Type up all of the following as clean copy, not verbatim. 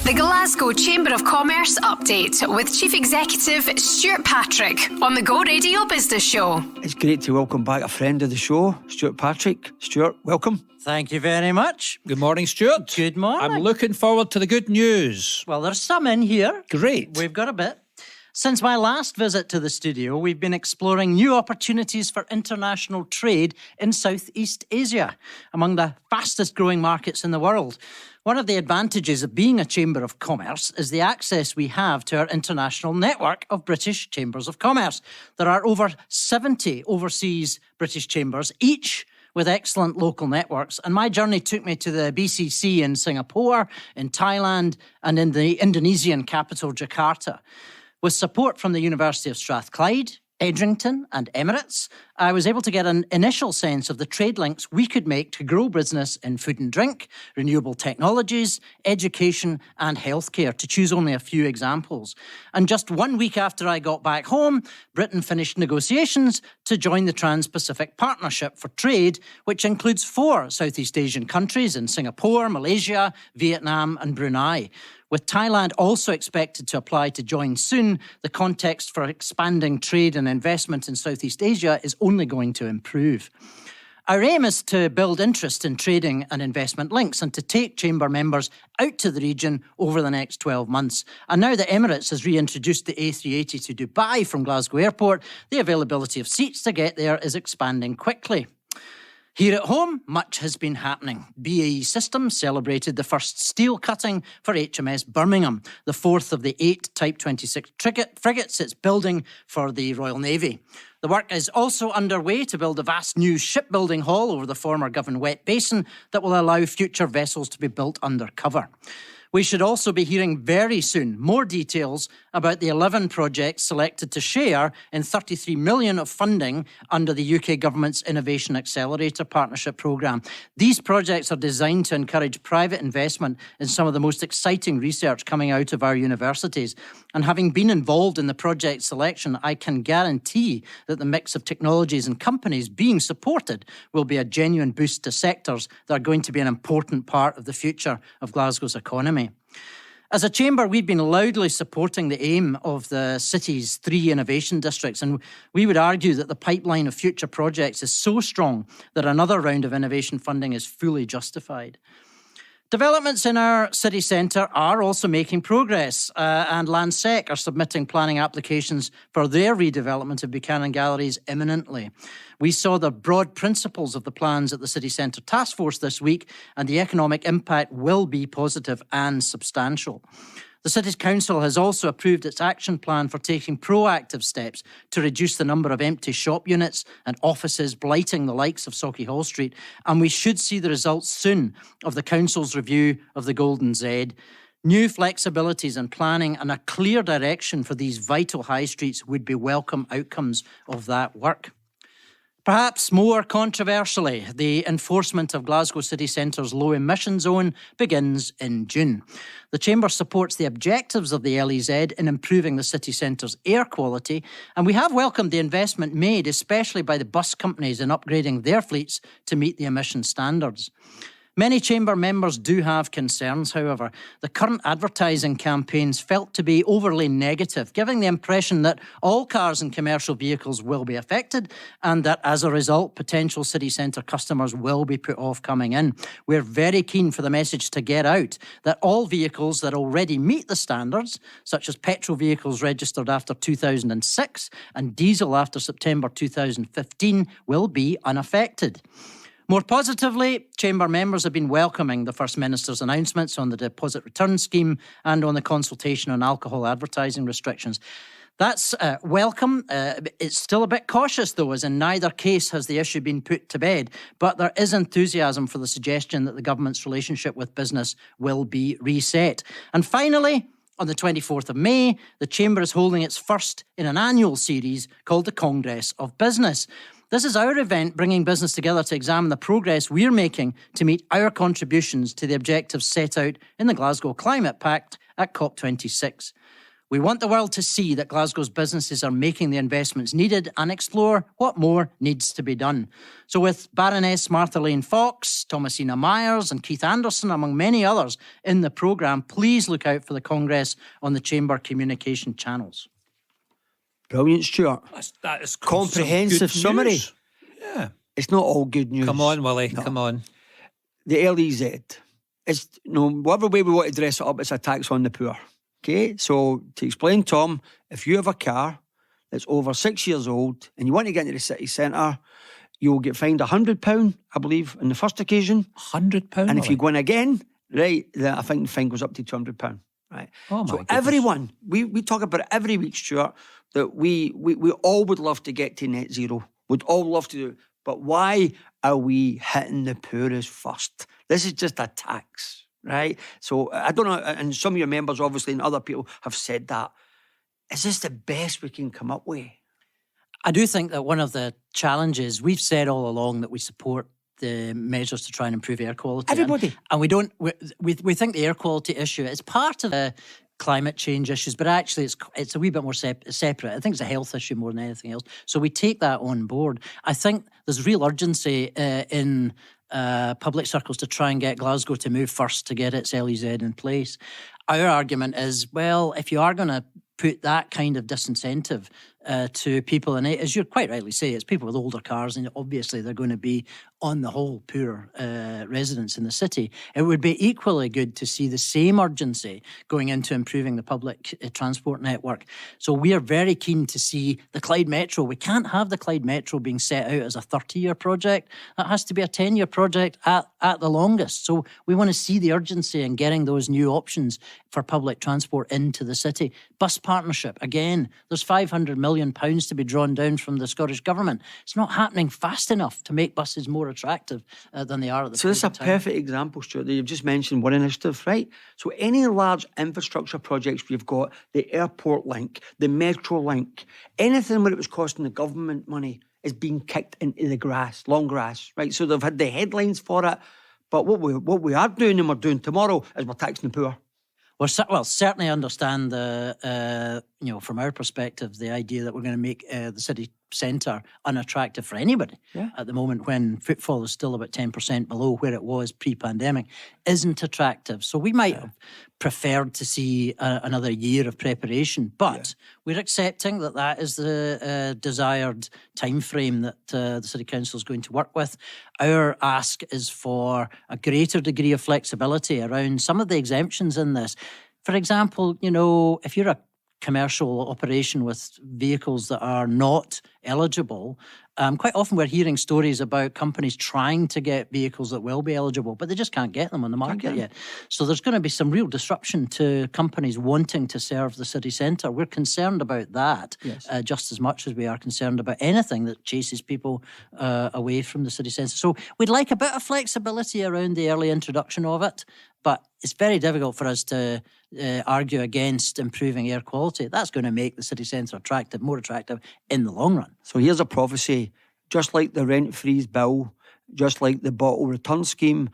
The Glasgow Chamber of Commerce update with Chief Executive Stuart Patrick on the Go Radio Business Show. It's great to welcome back a friend of the show, Stuart Patrick. Stuart, welcome. Thank you very much. Good morning, Stuart. Good morning. I'm looking forward to the good news. Well, there's some in here. Great. We've got a bit. Since my last visit to the studio, we've been exploring new opportunities for international trade in Southeast Asia, among the fastest growing markets in the world. One of the advantages of being a Chamber of Commerce is the access we have to our international network of British Chambers of Commerce. There are over 70 overseas British chambers, each with excellent local networks. And my journey took me to the BCC in Singapore, in Thailand, and in the Indonesian capital, Jakarta. With support from the University of Strathclyde, Edrington and Emirates, I was able to get an initial sense of the trade links we could make to grow business in food and drink, renewable technologies, education and healthcare, to choose only a few examples. And just 1 week after I got back home, Britain finished negotiations to join the Trans-Pacific Partnership for Trade, which includes 4 Southeast Asian countries in Singapore, Malaysia, Vietnam and Brunei. With Thailand also expected to apply to join soon, the context for expanding trade and investment in Southeast Asia is only going to improve. Our aim is to build interest in trading and investment links and to take Chamber members out to the region over the next 12 months. And now that Emirates has reintroduced the A380 to Dubai from Glasgow Airport, the availability of seats to get there is expanding quickly. Here at home, much has been happening. BAE Systems celebrated the first steel cutting for HMS Birmingham, the 4th of the 8 Type 26 frigates it's building for the Royal Navy. The work is also underway to build a vast new shipbuilding hall over the former Govan Wet Basin that will allow future vessels to be built under cover. We should also be hearing very soon more details about the 11 projects selected to share in 33 million of funding under the UK Government's Innovation Accelerator Partnership Programme. These projects are designed to encourage private investment in some of the most exciting research coming out of our universities. And having been involved in the project selection, I can guarantee that the mix of technologies and companies being supported will be a genuine boost to sectors that are going to be an important part of the future of Glasgow's economy. As a chamber, we've been loudly supporting the aim of the city's 3 innovation districts, and we would argue that the pipeline of future projects is so strong that another round of innovation funding is fully justified. Developments in our city centre are also making progress, and Landsec are submitting planning applications for their redevelopment of Buchanan Galleries imminently. We saw the broad principles of the plans at the City Centre Task Force this week, and the economic impact will be positive and substantial. The City's Council has also approved its action plan for taking proactive steps to reduce the number of empty shop units and offices blighting the likes of Sauchiehall Street, and we should see the results soon of the Council's review of the Golden Z. New flexibilities in planning and a clear direction for these vital high streets would be welcome outcomes of that work. Perhaps more controversially, the enforcement of Glasgow City Centre's low emission zone begins in June. The Chamber supports the objectives of the LEZ in improving the city centre's air quality, and we have welcomed the investment made, especially by the bus companies, in upgrading their fleets to meet the emission standards. Many Chamber members do have concerns, however. The current advertising campaigns felt to be overly negative, giving the impression that all cars and commercial vehicles will be affected and that as a result, potential city centre customers will be put off coming in. We're very keen for the message to get out that all vehicles that already meet the standards, such as petrol vehicles registered after 2006 and diesel after September 2015, will be unaffected. More positively, Chamber members have been welcoming the First Minister's announcements on the deposit return scheme and on the consultation on alcohol advertising restrictions. That's welcome. It's still a bit cautious, though, as in neither case has the issue been put to bed. But there is enthusiasm for the suggestion that the government's relationship with business will be reset. And finally, on the 24th of May, the Chamber is holding its first in an annual series called the Congress of Business. This is our event bringing business together to examine the progress we're making to meet our contributions to the objectives set out in the Glasgow Climate Pact at COP26. We want the world to see that Glasgow's businesses are making the investments needed and explore what more needs to be done. So with Baroness Martha Lane Fox, Thomasina Myers and Keith Anderson, among many others, in the programme, please look out for the Congress on the Chamber communication channels. Brilliant, Stuart. That is Comprehensive summary. Yeah. It's not all good news. Come on, Willie. No. Come on. The LEZ. It's, whatever way we want to dress it up, it's a tax on the poor. Okay, so to explain, Tom, if you have a car that's over 6 years old and you want to get into the city centre, you'll get fined £100, I believe, on the first occasion. £100? And if you go in again, right, then I think the fine goes up to £200. Right. Oh my so goodness. everyone, we talk about it every week, Stuart, that we all would love to get to net zero. We'd all love to do it. But why are we hitting the poorest first? This is just a tax, right? So I don't know, and some of your members obviously and other people have said that. Is this the best we can come up with? I do think that one of the challenges, we've said all along that we support the measures to try and improve air quality. Everybody. And we think the air quality issue is part of the climate change issues, but actually it's a wee bit more separate. I think it's a health issue more than anything else. So we take that on board. I think there's real urgency in public circles to try and get Glasgow to move first to get its LEZ in place. Our argument is, well, if you are going to put that kind of disincentive to people, and as you quite rightly say, it's people with older cars, and obviously they're going to be, on the whole, poor residents in the city. It would be equally good to see the same urgency going into improving the public transport network. So we are very keen to see the Clyde Metro. We can't have the Clyde Metro being set out as a 30-year project. That has to be a 10-year project at the longest. So we want to see the urgency in getting those new options for public transport into the city. Bus partnership, again, there's £500 million to be drawn down from the Scottish Government. It's not happening fast enough to make buses more attractive than they are at the So this is a perfect example, Stuart, that you've just mentioned one initiative, right? So any large infrastructure projects we've got, the airport link, the metro link, anything where it was costing the government money is being kicked into the grass, long grass, right? So they've had the headlines for it, but what we are doing and we're doing tomorrow is we're taxing the poor. Well, certainly understand from our perspective, the idea that we're going to make the city centre unattractive for anybody at the moment, when footfall is still about 10% below where it was pre-pandemic, isn't attractive. So we might have preferred to see another year of preparation, but we're accepting that is the desired time frame that the City Council is going to work with. Our ask is for a greater degree of flexibility around some of the exemptions in this. For example, if you're a commercial operation with vehicles that are not eligible, quite often we're hearing stories about companies trying to get vehicles that will be eligible, but they just can't get them on the market yet. So there's going to be some real disruption to companies wanting to serve the city centre. We're concerned about that just as much as we are concerned about anything that chases people away from the city centre. So we'd like a bit of flexibility around the early introduction of it, but it's very difficult for us to argue against improving air quality. That's going to make the city centre more attractive in the long run. So here's a prophecy. Just like the rent freeze bill, just like the bottle return scheme,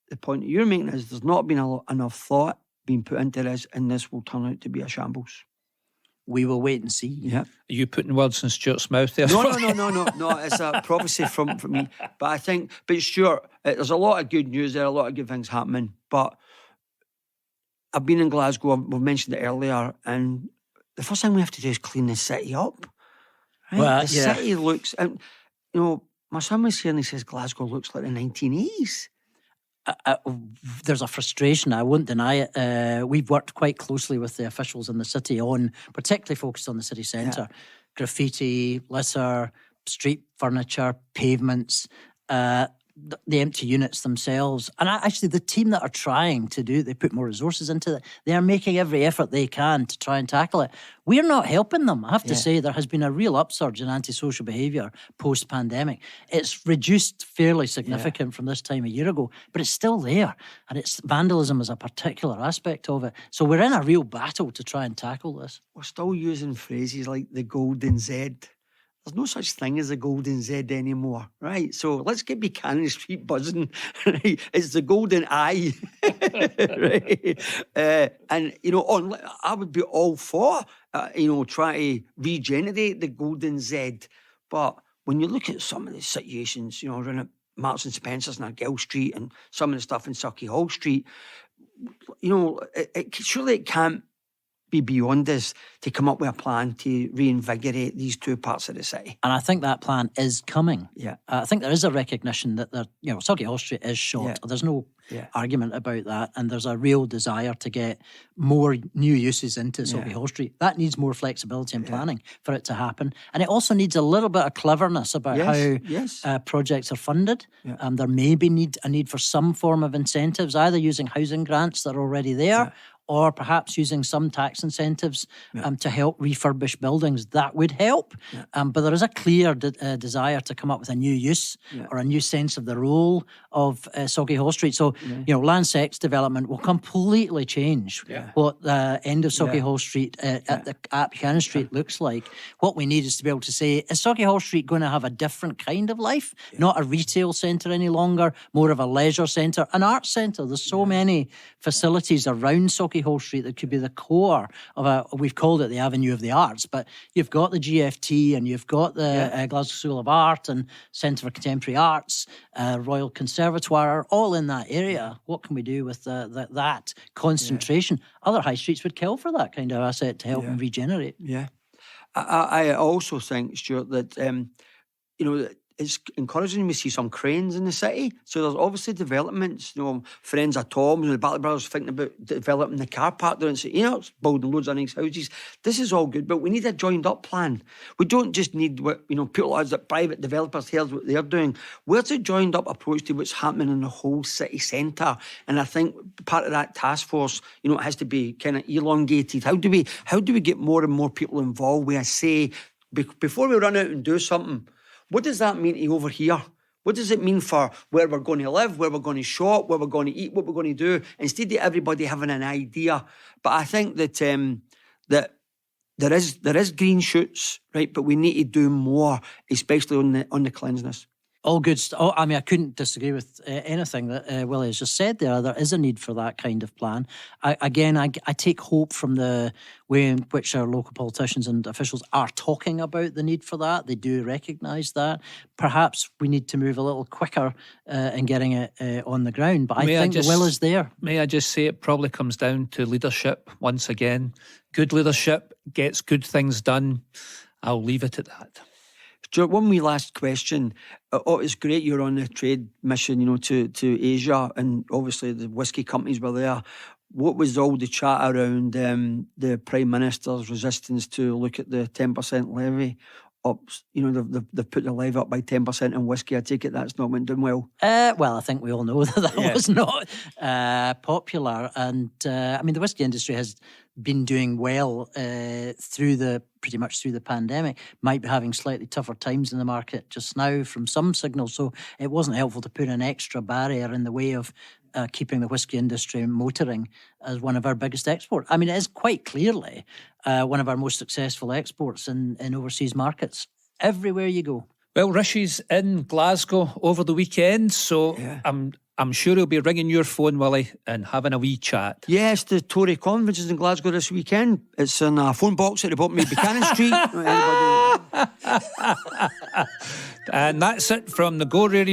the point that you're making is there's not been enough thought being put into this, and this will turn out to be a shambles. We will wait and see. Yeah. Are you putting words in Stuart's mouth there? No. It's a prophecy from me. But Stuart, there's a lot of good news there, a lot of good things happening. But I've been in Glasgow, we've mentioned it earlier, and the first thing we have to do is clean the city up. Right? Well, the city looks, and my son was here and he says Glasgow looks like the 1980s. There's a frustration, I won't deny it. We've worked quite closely with the officials in the city particularly focused on the city centre. Graffiti, litter, street furniture, pavements, the empty units themselves. And actually the team that are trying to do it, they put more resources into it. They are making every effort they can to try and tackle it. We're not helping them. I have to say there has been a real upsurge in antisocial behaviour post-pandemic. It's reduced fairly significant from this time a year ago, but it's still there. And vandalism is a particular aspect of it. So we're in a real battle to try and tackle this. We're still using phrases like the golden Z. there's no such thing as a Golden Z anymore, right? So let's get Buchanan Street buzzing, right? It's the Golden I, right? And, I would be all for, try to regenerate the Golden Z. But when you look at some of the situations, around at Marks and Spencer's and Argyll Street and some of the stuff in Sauchiehall Street, surely it can't be beyond us to come up with a plan to reinvigorate these two parts of the city. And I think that plan is coming. Yeah. I think there is a recognition that Sauchiehall Street is short. Yeah. There's no Yeah. argument about that. And there's a real desire to get more new uses into Sauchiehall Street. That needs more flexibility and planning for it to happen. And it also needs a little bit of cleverness about how projects are funded. Yeah. There may be a need for some form of incentives, either using housing grants that are already there, or perhaps using some tax incentives to help refurbish buildings. That would help. But there is a clear desire to come up with a new use or a new sense of the role of Sauchiehall Street. So, Landsec's development will completely change what the end of Sauchiehall Street at Buchanan Street looks like. What we need is to be able to say, is Sauchiehall Street going to have a different kind of life? Not a retail centre any longer, more of a leisure centre, an arts centre. There's so many facilities around Sauchiehall Street that could be the core of we've called it the Avenue of the Arts, but you've got the GFT and you've got the Glasgow School of Art and Centre for Contemporary Arts, Royal Conservatoire, all in that area. What can we do with that concentration? Other high streets would kill for that kind of asset to help them regenerate. Yeah. I also think, Stuart, that, it's encouraging we see some cranes in the city. So there's obviously developments. Friends of Tom's and the Bartlett Brothers thinking about developing the car park there and say, it's building loads of nice houses. This is all good, but we need a joined up plan. We don't just need what, people like that private developers here's what they're doing. Where's a joined up approach to what's happening in the whole city centre? And I think part of that task force, it has to be kind of elongated. How do we get more and more people involved where I say, before we run out and do something, what does that mean to over here? What does it mean for where we're going to live, where we're going to shop, where we're going to eat, what we're going to do, instead of everybody having an idea? But I think that that there is green shoots, right? But we need to do more, especially on the cleanliness. All good stuff. I couldn't disagree with anything that Willie has just said there. There is a need for that kind of plan. I take hope from the way in which our local politicians and officials are talking about the need for that. They do recognise that. Perhaps we need to move a little quicker in getting it on the ground. But I think the will is there. May I just say it probably comes down to leadership once again. Good leadership gets good things done. I'll leave it at that. Stuart, one wee last question. It's great you're on the trade mission, to Asia, and obviously the whisky companies were there. What was all the chat around the Prime Minister's resistance to look at the 10% levy up? They've put the levy up by 10% in whisky. I take it that's not went down well. Well, I think we all know that was not popular. And the whisky industry has been doing well pretty much through the pandemic. Might be having slightly tougher times in the market just now from some signals. So it wasn't helpful to put an extra barrier in the way of keeping the whisky industry motoring as one of our biggest exports. It is quite clearly one of our most successful exports in overseas markets. Everywhere you go. Well, Rishi's in Glasgow over the weekend, so I'm sure he'll be ringing your phone, Willie, and having a wee chat. Yes, the Tory conference is in Glasgow this weekend. It's in a phone box at the bottom of Buchanan Street. And that's it from the Go Radio.